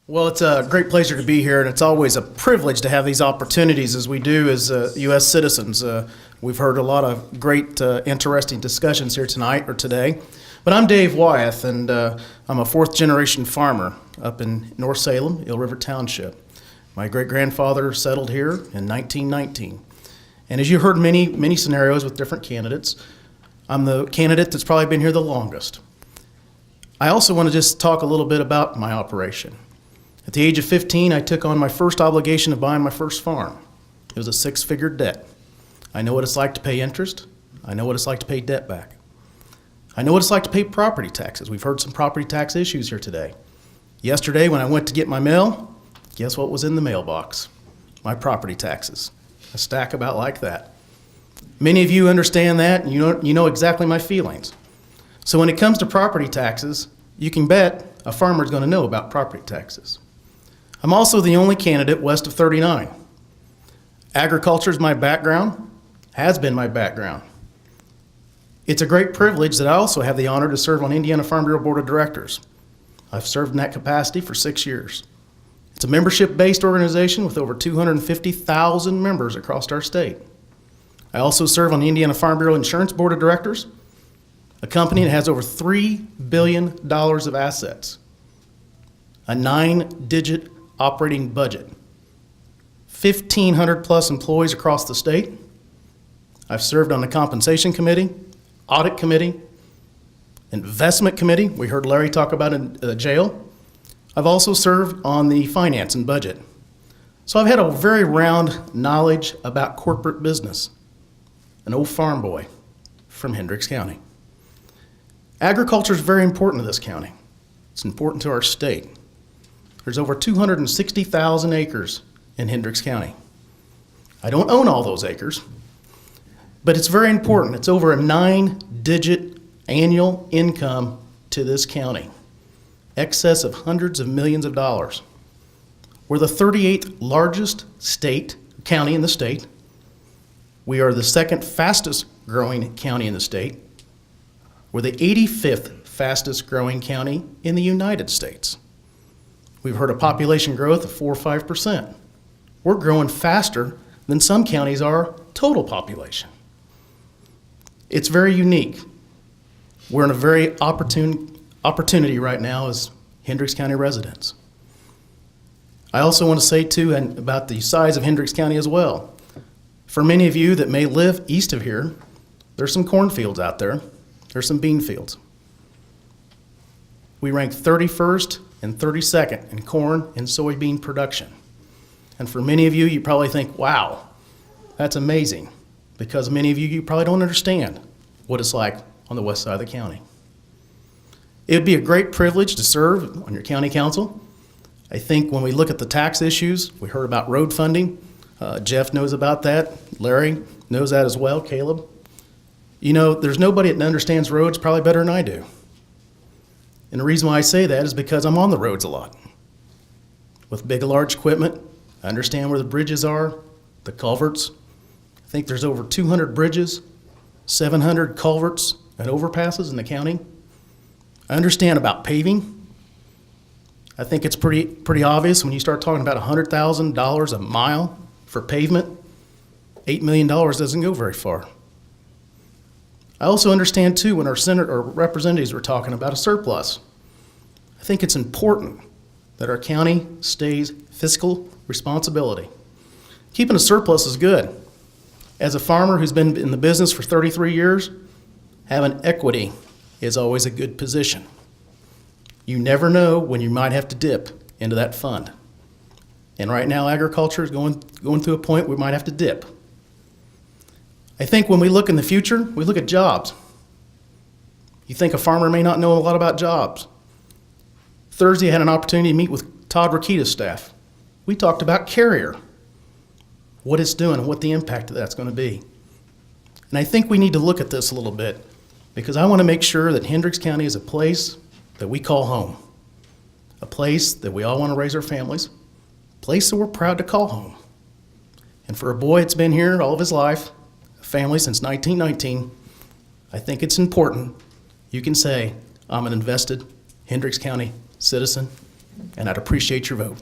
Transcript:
Well, it's a great pleasure to be here, and it's always a privilege to have these opportunities as we do as U.S. citizens. We've heard a lot of great, interesting discussions here tonight or today. But I'm Dave Wyeth, and I'm a fourth-generation farmer up in North Salem, Eel River Township. My great-grandfather settled here in 1919. And as you heard many scenarios with different candidates, I'm the candidate that's probably been here the longest. I also want to just talk a little bit about my operation. At the age of 15, I took on my first obligation of buying my first farm. It was a six-figure debt. I know what it's like to pay interest. I know what it's like to pay debt back. I know what it's like to pay property taxes. We've heard some property tax issues here today. Yesterday, when I went to get my mail, guess what was in the mailbox? My property taxes. A stack about like that. Many of you understand that, and you know exactly my feelings. So when it comes to property taxes, you can bet a farmer is going to know about property taxes. I'm also the only candidate west of 39. Agriculture is my background, has been my background. It's a great privilege that I also have the honor to serve on Indiana Farm Bureau Board of Directors. I've served in that capacity for 6 years. It's a membership-based organization with over 250,000 members across our state. I also serve on the Indiana Farm Bureau Insurance Board of Directors, a company that has over $3 billion of assets, a 9-digit operating budget, 1,500 plus employees across the state. I've served on the Compensation Committee, Audit Committee, Investment Committee. We heard Larry talk about in jail. I've also served on the Finance and Budget. So I've had a very round knowledge about corporate business, an old farm boy from Hendricks County. Agriculture is very important to this county. It's important to our state. There's over 260,000 acres in Hendricks County. I don't own all those acres, but it's very important. It's over a 9-digit annual income to this county, excess of hundreds of millions of dollars. We're the 38th largest county in the state. We are the second fastest growing county in the state. We're the 85th fastest growing county in the United States. We've heard a population growth of 4 or 5%. We're growing faster than some counties are total population. It's very unique. We're in a very opportunity right now as Hendricks County residents. I also want to say too about the size of Hendricks County as well. For many of you that may live east of here, there's some cornfields out there. There's some bean fields. We rank 31st and 32nd in corn and soybean production. And for many of you, you probably think, wow, that's amazing, because many of you probably don't understand what it's like on the west side of the county. It would be a great privilege to serve on your county council. I think when we look at the tax issues, we heard about road funding. Jeff knows about that. Larry knows that as well, Caleb. You know, there's nobody that understands roads probably better than I do. And the reason why I say that is because I'm on the roads a lot. With big, large equipment, I understand where the bridges are, the culverts. I think there's over 200 bridges, 700 culverts and overpasses in the county. I understand about paving. I think it's pretty obvious when you start talking about $100,000 a mile for pavement. $8 million doesn't go very far. I also understand too when our senator or representatives were talking about a surplus. I think it's important that our county stays fiscal responsibility. Keeping a surplus is good. As a farmer who's been in the business for 33 years, having equity is always a good position. You never know when you might have to dip into that fund. And right now agriculture is going through a point we might have to dip. I think when we look in the future, we look at jobs. You think a farmer may not know a lot about jobs. Thursday, I had an opportunity to meet with Todd Rakita's staff. We talked about Carrier, what it's doing and what the impact of that's going to be. And I think we need to look at this a little bit because I want to make sure that Hendricks County is a place that we call home, a place that we all want to raise our families, a place that we're proud to call home. And for a boy that's been here all of his life, family since 1919, I think it's important you can say, I'm an invested Hendricks County citizen And I'd appreciate your vote.